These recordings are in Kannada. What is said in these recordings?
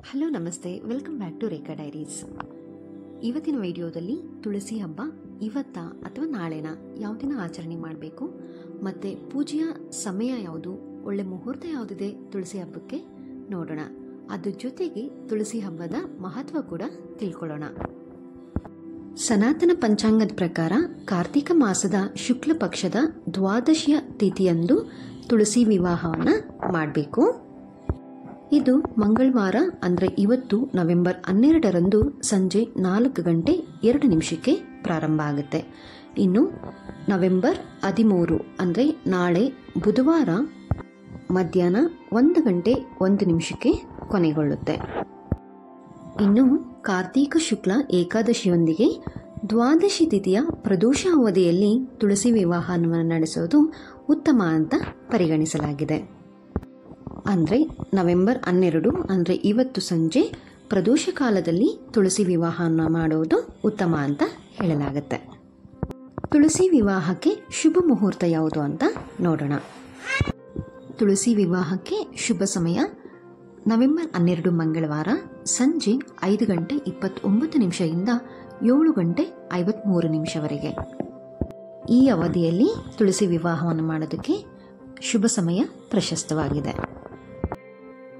ಹಲೋ ನಮಸ್ತೆ, welcome back to Rekha diaries. ಇವತ್ತಿನ ವಿಡಿಯೋದಲ್ಲಿ ತುಳಸಿ ಹಬ್ಬ ಇವತ್ತಾ ಅಥವಾ ನಾಳೆನ ಯಾವ ದಿನ ಆಚರಣೆ ಮಾಡಬೇಕು ಮತ್ತು ಪೂಜೆಯ ಸಮಯ ಯಾವುದು, ಒಳ್ಳೆ ಮುಹೂರ್ತ ಯಾವುದಿದೆ ತುಳಸಿ ಹಬ್ಬಕ್ಕೆ ನೋಡೋಣ. ಅದ್ರ ಜೊತೆಗೆ ತುಳಸಿ ಹಬ್ಬದ ಮಹತ್ವ ಕೂಡ ತಿಳ್ಕೊಳ್ಳೋಣ. ಸನಾತನ ಪಂಚಾಂಗದ ಪ್ರಕಾರ ಕಾರ್ತಿಕ ಮಾಸದ ಶುಕ್ಲ ಪಕ್ಷದ ದ್ವಾದಶಿಯ ತಿಥಿಯಂದು ತುಳಸಿ ವಿವಾಹವನ್ನು ಮಾಡಬೇಕು. ಇದು ಮಂಗಳವಾರ ಅಂದರೆ ಇವತ್ತು ನವೆಂಬರ್ 12ರಂದು ಸಂಜೆ 4:02 ಪ್ರಾರಂಭ ಆಗುತ್ತೆ. ಇನ್ನು ನವೆಂಬರ್ 13 ಅಂದರೆ ನಾಳೆ ಬುಧವಾರ ಮಧ್ಯಾಹ್ನ 1:01 ಕೊನೆಗೊಳ್ಳುತ್ತೆ. ಇನ್ನು ಕಾರ್ತೀಕ ಶುಕ್ಲ ಏಕಾದಶಿಯೊಂದಿಗೆ ದ್ವಾದಶಿ ತಿಥಿಯ ಪ್ರದೋಷ ಅವಧಿಯಲ್ಲಿ ತುಳಸಿ ವಿವಾಹವನ್ನು ನಡೆಸೋದು ಉತ್ತಮ ಅಂತ ಪರಿಗಣಿಸಲಾಗಿದೆ. ಅಂದರೆ ನವೆಂಬರ್ 12 ಅಂದರೆ ಇವತ್ತು ಸಂಜೆ ಪ್ರದೋಷ ಕಾಲದಲ್ಲಿ ತುಳಸಿ ವಿವಾಹವನ್ನು ಮಾಡೋದು ಉತ್ತಮ ಅಂತ ಹೇಳಲಾಗುತ್ತೆ. ತುಳಸಿ ವಿವಾಹಕ್ಕೆ ಶುಭ ಮುಹೂರ್ತ ಯಾವುದು ಅಂತ ನೋಡೋಣ. ತುಳಸಿ ವಿವಾಹಕ್ಕೆ ಶುಭ ಸಮಯ ನವೆಂಬರ್ 12 ಮಂಗಳವಾರ ಸಂಜೆ 5:29 ಇಂದ 7:53 ಈ ಅವಧಿಯಲ್ಲಿ ತುಳಸಿ ವಿವಾಹವನ್ನು ಮಾಡೋದಕ್ಕೆ ಶುಭ ಸಮಯ ಪ್ರಶಸ್ತವಾಗಿದೆ.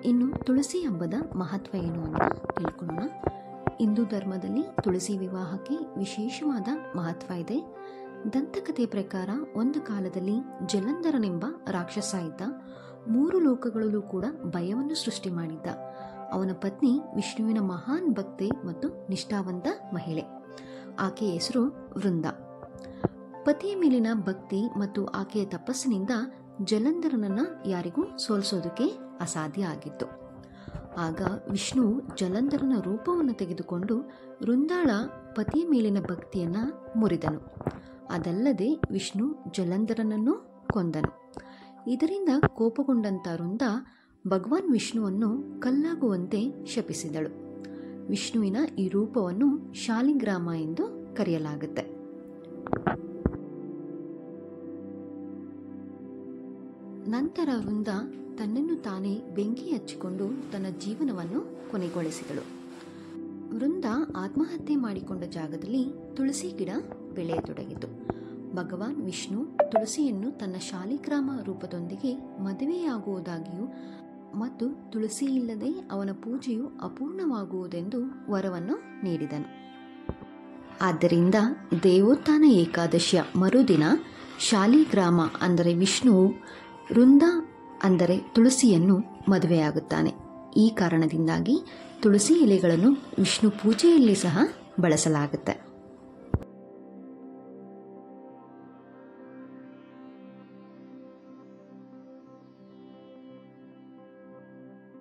ಇನ್ನು ತುಳಸಿ ಹಬ್ಬದ ಮಹತ್ವ ಏನು ಅಂತ ತಿಳ್ಕೊಳ್ಳೋಣ. ಹಿಂದೂ ಧರ್ಮದಲ್ಲಿ ತುಳಸಿ ವಿವಾಹಕ್ಕೆ ವಿಶೇಷವಾದ ಮಹತ್ವ ಇದೆ. ದಂತಕಥೆ ಪ್ರಕಾರ ಒಂದು ಕಾಲದಲ್ಲಿ ಜಲಂಧರನೆಂಬ ರಾಕ್ಷಸ ಇದ್ದ. 3 ಲೋಕಗಳಲ್ಲೂ ಕೂಡ ಭಯವನ್ನು ಸೃಷ್ಟಿ ಮಾಡಿದ್ದ. ಅವನ ಪತ್ನಿ ವಿಷ್ಣುವಿನ ಮಹಾನ್ ಭಕ್ತೆ ಮತ್ತು ನಿಷ್ಠಾವಂತ ಮಹಿಳೆ. ಆಕೆಯ ಹೆಸರು ವೃಂದ. ಪತಿಯ ಮೇಲಿನ ಭಕ್ತಿ ಮತ್ತು ಆಕೆಯ ತಪಸ್ಸಿನಿಂದ ಜಲಂಧರನನ್ನ ಯಾರಿಗೂ ಸೋಲಿಸೋದಕ್ಕೆ ಅಸಾಧ್ಯ ಆಗಿತ್ತು. ಆಗ ವಿಷ್ಣು ಜಲಂಧರನ ರೂಪವನ್ನು ತೆಗೆದುಕೊಂಡು ವೃಂದಾಳ ಪತಿಯ ಮೇಲಿನ ಭಕ್ತಿಯನ್ನ ಮುರಿದನು. ಅದಲ್ಲದೆ ವಿಷ್ಣು ಜಲಂಧರನನ್ನು ಕೊಂದನು. ಇದರಿಂದ ಕೋಪಗೊಂಡಂತ ವೃಂದ ಭಗವಾನ್ ವಿಷ್ಣುವನ್ನು ಕಲ್ಲಾಗುವಂತೆ ಶಪಿಸಿದಳು. ವಿಷ್ಣುವಿನ ಈ ರೂಪವನ್ನು ಶಾಲಿಗ್ರಾಮ ಎಂದು ಕರೆಯಲಾಗುತ್ತೆ. ನಂತರ ವೃಂದ ತನ್ನನ್ನು ತಾನೇ ಬೆಂಕಿ ಹಚ್ಚಿಕೊಂಡು ತನ್ನ ಜೀವನವನ್ನು ಕೊನೆಗೊಳಿಸಿದಳು. ವೃಂದ ಆತ್ಮಹತ್ಯೆ ಮಾಡಿಕೊಂಡ ಜಾಗದಲ್ಲಿ ತುಳಸಿ ಗಿಡ ಬೆಳೆಯತೊಡಗಿತು. ಭಗವಾನ್ ವಿಷ್ಣು ತುಳಸಿಯನ್ನು ತನ್ನ ಶಾಲಿಗ್ರಾಮ ರೂಪದೊಂದಿಗೆ ಮದುವೆಯಾಗುವುದಾಗಿಯೂ ಮತ್ತು ತುಳಸಿ ಇಲ್ಲದೆ ಅವನ ಪೂಜೆಯು ಅಪೂರ್ಣವಾಗುವುದೆಂದು ವರವನ್ನು ನೀಡಿದನು. ಆದ್ದರಿಂದ ದೇವೋತ್ಥಾನ ಏಕಾದಶಿಯ ಮರುದಿನ ಶಾಲಿಗ್ರಾಮ ಅಂದರೆ ವಿಷ್ಣುವು ವೃಂದ ಅಂದರೆ ತುಳಸಿಯನ್ನು ಮದುವೆಯಾಗುತ್ತಾನೆ. ಈ ಕಾರಣದಿಂದಾಗಿ ತುಳಸಿ ಎಲೆಗಳನ್ನು ವಿಷ್ಣು ಪೂಜೆಯಲ್ಲಿ ಸಹ ಬಳಸಲಾಗುತ್ತೆ.